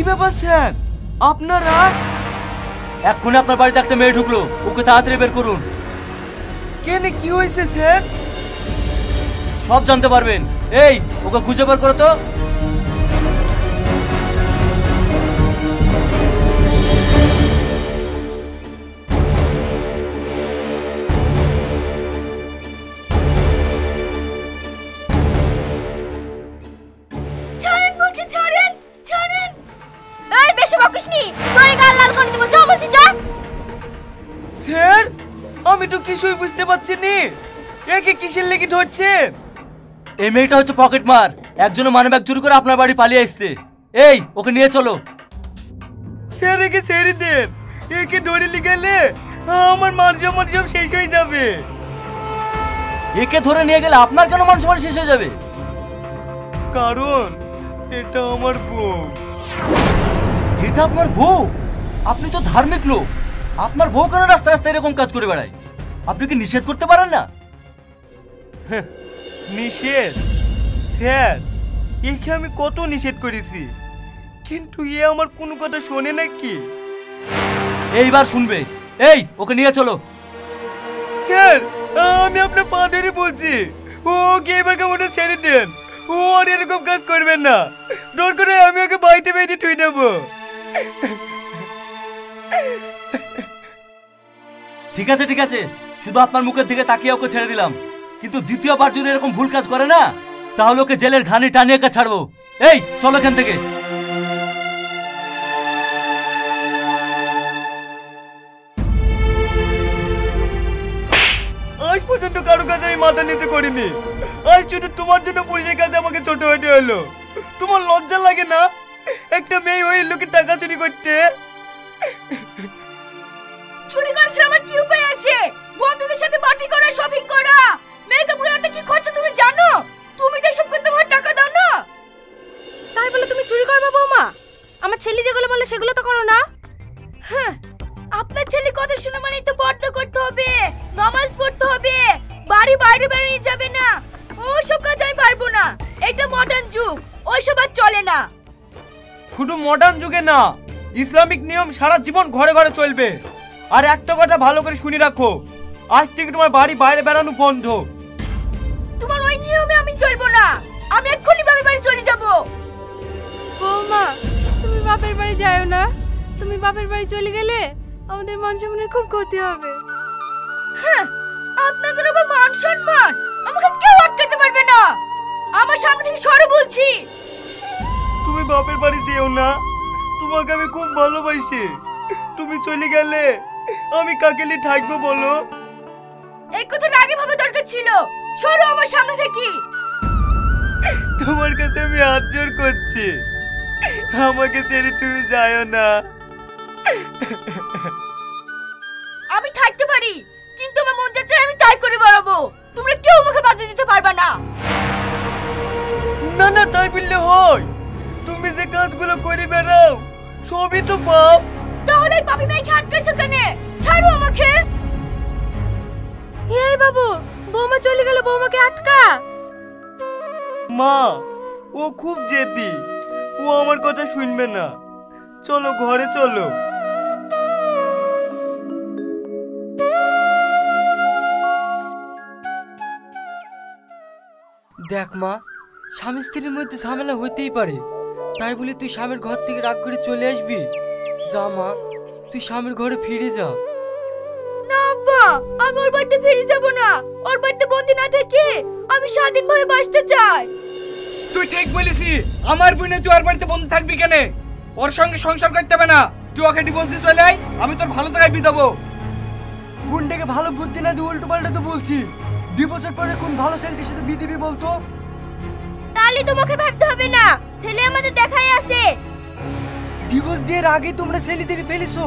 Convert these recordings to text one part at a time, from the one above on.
ব্যাপার স্যার, আপনারা? এক্ষুনি আপনার বাড়িতে একটা মেয়ে ঢুকলো, ওকে তাড়াতাড়ি বের করুন। কেন, কি হয়েছে স্যার? সব জানতে পারবেন। এই, ওকে খুঁজে বের করো তো। ছাড়েন বলছি, ছাড়েন, ছাড়েন। এই বেশি বকিসনি, চোরে গাল লাল করে দেব, যা বলছি যা। স্যার, আমি তো কিছুই বুঝতে পারছি নি, একে কিসের লেগে ধরছে? এই মেয়েটা হচ্ছে পকেট মার, একজন মানিব্যাগ চুরি করে আপনার বাড়ি পালিয়ে আসছে। এই, ওকে নিয়ে চলো। স্যার, একে ছেড়ে দেন, একে ধরে নিয়ে গেলে আমার মান সম্মান সব শেষ হয়ে যাবে। একে ধরে নিয়ে গেলে আপনার কেন মান সম্মান শেষ হয়ে যাবে? কারণ এটা আমার বউ। এটা আপনার বউ? আপনি তো ধার্মিক লোক, আপনার বউ কেন রাস্তায় রাস্তায় এরকম কাজ করে বেড়ায়? আপনি কি নিষেধ করতে পারেন না? নিষেধ? স্যার, একে আমি কত নিষেধ করেছি, কিন্তু এ আমার কোনো কথা শোনে নাকি? এইবার শুনবে। এই, ওকে নিয়ে চলো। স্যার, আমি আপনার পা ধরে বলছি, ওকে এবার কেমন ছেড়ে দেন, ও আর এরকম কাজ করবেন না। দরকার হয় আমি ওকে বাড়িতে বেঁধে থুই দেবো। ঠিক আছে, ঠিক আছে, শুধু আপনার মুখের দিকে তাকিয়ে ওকে ছেড়ে দিলাম, কিন্তু দ্বিতীয়বার যদি এরকম ভুল কাজ করে না, তাহলে ওকে জেলের ঘানি টানিয়ে একা ছাড়বো। এই, চলো এখান থেকে। আজ পর্যন্ত কারো কাছে আমি মাথা নিচে করিনি, আজ শুধু তোমার জন্য পুলিশের কাছে আমাকে ছোট হতে হলো। তোমার লজ্জা লাগে না একটা মেয়ে হয়ে লোকের টাকা চুরি করতে? চুরি করেছে আমার কি উপায় আছে? বন্ধুদের সাথে পার্টি করা, শপিং করা, মেকআপ করাতে কি খরচা তুমি জানো? তুমি তো সব করতে আমার টাকা দাও না। তাই বলে তুমি চুরি করবে বৌমা? আমার ছেলে যেগুলো বলে সেগুলো তো করো না। হ্যাঁ, আপনার ছেলে কথা শুনে মানে তো পর্দা করতে হবে, নামাজ পড়তে হবে, বাড়ি বাইরে বেরিয়ে যাবে না। ওসব কাজ আমি পারবো না, এটা মডার্ন যুগ, ওইসব আর চলে না। শুধু মডার্ন যুগে না, ইসলামিক নিয়ম সারা জীবন ঘরে ঘরে চলবে। আর একটা কথা ভালো করে শুনে রাখো, আজ থেকে তোমার বাড়ি বাইরে বেরানো বন্ধ। তোমার ওই নিয়মে আমি চলবো না, আমি এক্ষুনি বাপের বাড়ি চলে যাব। বৌমা, তুমি বাপের বাড়ি যাও না, তুমি বাপের বাড়ি চলে গেলে আমাদের মান সম্মানের খুব ক্ষতি হবে। হ্যাঁ, আপনাদের আবার মান সম্মান আমাকে কেউ আটকাতে পারবে না। আমার সামনে থেকে সরে বলছি। তুমি বাপের বাড়ি যেও না, তোমাকে আমি খুব ভালোবাসি। তুমি চলে গেলে আমি কাকে নিয়ে থাকবো বলো? এই কথাটা আগে ভাবা দরকার ছিল। সরো আমার সামনে থেকে। তোমার কাছে আমি হাত জোড় করছি, আমাকে ছেড়ে তুমি যাও না। আমি থাকতে পারি, কিন্তু আমার মন চাচ্ছে আমি তাই করে বেড়াবো। তোমরা কেউ আমাকে বাধা দিতে পারবে না। না না, তাই বললে হয়? তুমি যে কাজগুলো করে বেড়াও সবই তো পাপ। তাহলে পাপি মেয়েকে আটকাইছো কেন? ছাড়ো আমাকে। এই বাবু, বৌমা চলে গেল, বৌমাকে আটকা। মা, ও খুব জেদি, ও আমার কথা শুনবে না। চলো ঘরে চলো। দেখ মা, স্বামী স্ত্রীর মধ্যে ঝামেলা হইতেই পারে, তাই বলে তুই স্বামীর ঘর থেকে রাগ করে চলে আসবি? যা মা, তুই স্বামীর ঘরে ফিরে যা। না আব্বা, আমি ওর বাড়িতে ফিরে যাব না। ওর বাড়িতে বন্দি না থেকে আমি স্বাধীনভাবে বাঁচতে চাই। তুই ঠিক বলেছি, আমার বোনে তুই ওর বাড়িতে বন্ধু থাকবি কেন? ওর সঙ্গে সংসার করতে হবে না, তুই ওকে ডিভোর্স দিয়ে চলে আয়, আমি তোর ভালো জায়গায় বিয়ে দেবো। বোনটাকে ভালো বুদ্ধি না দিয়ে উল্টো পাল্টা তো বলছি। 2 বছর পরে কোন ভালো ছেলেটির সাথে বিয়ে দিবি বলতো? তাহলে তোমাকে ভাবতে হবে না, ছেলে আমাদের দেখাই আছে। ডিভোর্স দেওয়ার আগে তোমরা ছেলে দেখে ফেলেছো।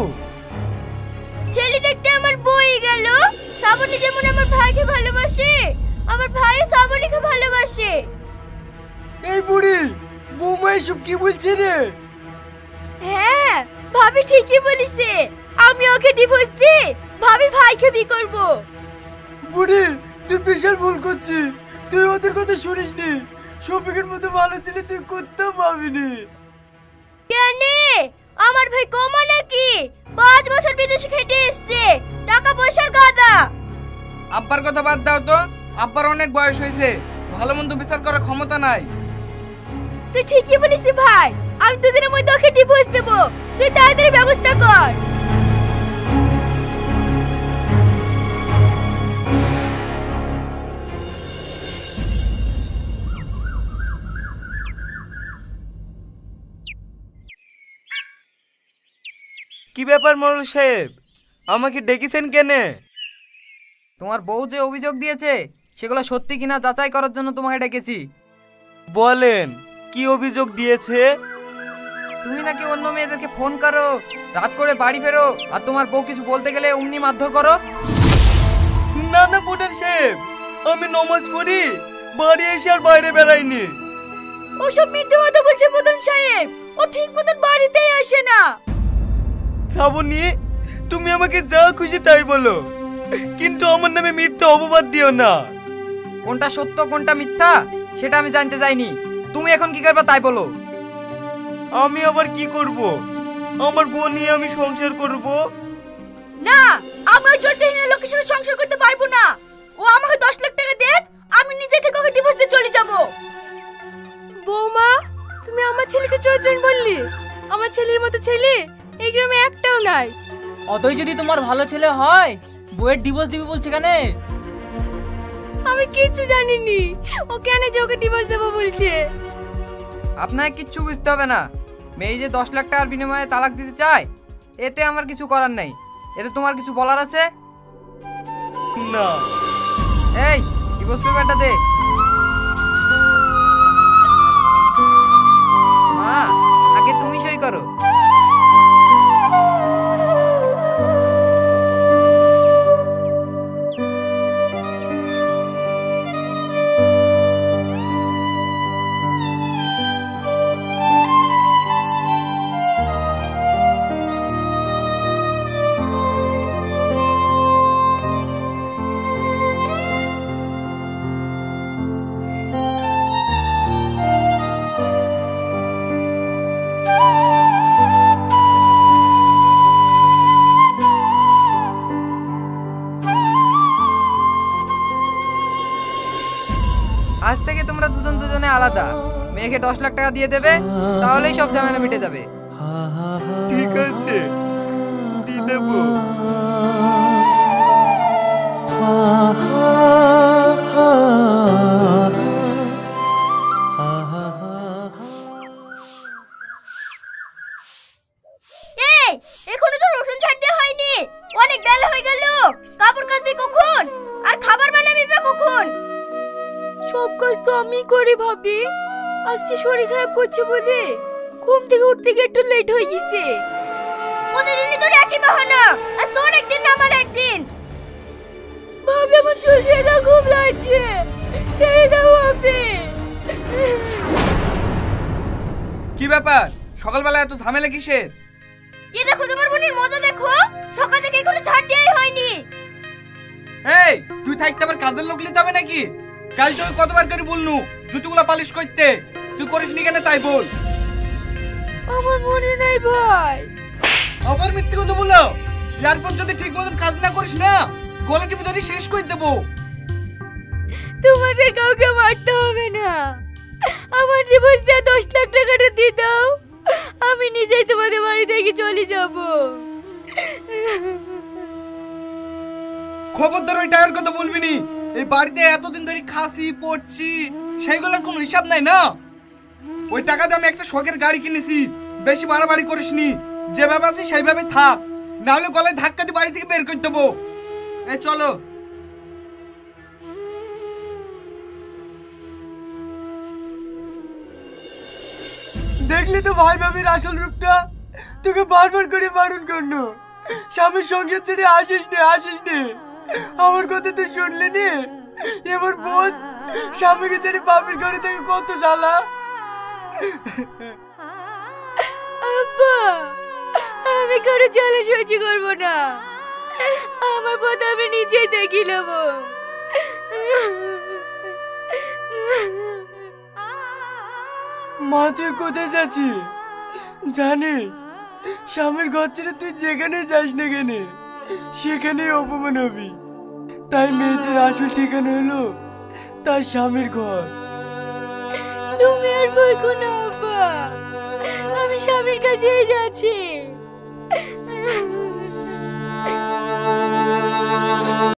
ছেলে দেখতে আমার বই গেল। শ্রাবণী যেমন আমার ভাইকে ভালোবাসে, আমার ভাইও শ্রাবণীকে ভালোবাসে। এই বুড়ি বৌমা এসব কি বলছে রে? হ্যাঁ, ভাবি ঠিকই বলিছে। আমি ওকে ডিভোর্স দিয়ে ভাবি ভাইকে বিয়ে করব। বুড়ি, তুই বিশাল ভুল করছিস। তুই ওদের কথা শুনিসনি। শফিকের মতো ভালো ছেলে তুই করতেও পাবিনি। কেনে আমার ভাই কমা নাকি 5 বছর বিদেশে খেটে এসেছে, টাকা পয়সার গাদা। আব্বার কথা বাদ দাও তো, আব্বার অনেক বয়স হয়েছে, ভালো মন্দ বিচার করার ক্ষমতা নাই। তুই ঠিকই বলিস ভাই, আমি দুদিনের মধ্যে ওকে ডিভোর্স দেব, তুই তাড়াতাড়ি ব্যবস্থা কর। কি ব্যাপার মোড়ল সাহেব, আমাকে ডেকেছেন কেনে? তোমার বউ যে অভিযোগ দিয়েছে সেগুলো সত্যি কিনা যাচাই করার জন্য তোমাকে ডেকেছি। বলেন, কি অভিযোগ দিয়েছে? তুমি নাকি অন্য মেয়েদেরকে ফোন করো, রাত করে বাড়ি ফেরো, আর তোমার বউ কিছু বলতে গেলে অমনি মারধর করো। না না প্রধান সাহেব, আমি নমাজ পড়ি, বাড়ি এসে আর বাইরে বেড়াইনি। ওসব মিথ্যে কথা বলছে প্রধান সাহেব, ও ঠিক মতন বাড়িতেই আসে না। শ্রাবণী, তুমি আমাকে যা খুশি তাই বলো, কিন্তু আমার নামে মিথ্যা অপবাদ দিও না। কোনটা সত্য কোনটা মিথ্যা সেটা আমি জানতে চাইনি, তুমি এখন কি করবে তাই বলো। আমি আবার কি করব? আমার বউ নিয়ে আমি সংসার করব। না, আমি ওই চৈতন্যের লোকের সাথে সংসার করতে পারবো না। ও আমাকে 10 লাখ টাকা দেখ, আমি নিজে থেকে ওকে ডিভোর্স দিয়ে চলে যাব। বৌমা, তুমি আমার ছেলেকে চরিত্রহীন বললি? আমার ছেলের মতো ছেলে এই গ্রামে একটাও নাই। অতই যদি তোমার ভালো ছেলে হয়, বউয়ের ডিভোর্স দিবে বলছে কেন? আমি কিছু জানিনি, ও কেন যে ওকে ডিভোর্স দেবো বলছে। আপনাকে কিচ্ছু বুঝতে হবে না, মেয়ে যে 10 লাখ টাকার বিনিময়ে তালাক দিতে চায়, এতে আমার কিছু করার নাই। এতে তোমার কিছু বলার আছে? না। এই ডিভোর্স পেপারটা দে। মা, আগে তুমি সই করো। আজ থেকে তোমরা দুজন দুজনে আলাদা। মেয়েকে 10 লাখ টাকা দিয়ে দেবে, তাহলেই সব ঝামেলা মিটে যাবে। ঠিক আছে, দিয়ে দেবো। এই, এখনো তো রসুন ছাড়তে হয়নি, অনেক বেলা হয়ে গেল। কাপড় কাচবি কখন আর খাবার বানাবি কখন? সব কাজ তো আমি করি ভাবি, আজকে শরীর খারাপ করছে বলে ঘুম থেকে উঠতে গিয়ে একটু লেট হয়ে গেছে। প্রতিদিনই তোর একই বাহানা, আজ তোর একদিন না আমার একদিন। ভাবি আমার চুল ছেড়ে দাও, ঘুম লাগছে, ছেড়ে দাও ভাবি। কি ব্যাপার, সকালবেলা এত ঝামেলা কিসের? এই দেখো তোমার বোনের মজা দেখো, সকাল থেকে এখনো ছাড় দেওয়াই হয়নি। এই তুই থাকতে আবার কাজের লোক নিতে হবে নাকি? কাল তোকে কতবার করে বলনু জুতোগুলা পালিশ করতে, তুই করিসনি কেন তাই বল। আমার মনে নাই ভাই। আবার মিথ্যে কথা বলো, এরপর যদি ঠিক মতন কাজ না করিস না, গলা টিপে ধরে শেষ করে দেবো। তোমাদের কাউকে মারতে হবে না, আমার ডিভোর্স দিয়ে 10 লাখ টাকাটা দিয়ে দাও, আমি নিজেই তোমাদের বাড়ি থেকে চলে যাব। খবরদার ওই টাকার কথা বলবি নি। এই বাড়িতে এতদিন ধরে খাসি পড়ছি, সেইগুলোর কোনো হিসাব নাই না। ওই টাকাতে আমি একটা শখের গাড়ি কিনেছি, বেশি বাড়াবাড়ি করিসনি। যেভাবে আছি সেইভাবে থাক, নাহলে গলায় ধাক্কা দিয়ে বাড়ি থেকে বের করে দেবো। এই চলো। দেখলি তো ভাই ভাবির আসল রূপটা? তোকে বারবার করে বারণ করলো, স্বামীর সঙ্গে ছেড়ে আসিস নে, আসিস নে। আমার কথা তুই শুনলি নি? এবার বোঝ স্বামীকে ছেড়ে বাপের ঘরে থেকে কত জ্বালা। আব্বা, আমি কারো জ্বালা সহ্য করবো না, আমার পথ আমি নিজেই দেখি নেব। মা তুই কোথায় যাচ্ছিস? জানিস স্বামীর ঘর ছেড়ে তুই যেখানে যাস না কেন সেখানেই অপমান হবি। তাই মেয়েদের আসল ঠিকানা হলো তার স্বামীর ঘর। তুমি আর বইকো না আব্বা, আমি স্বামীর কাছেই যাচ্ছি।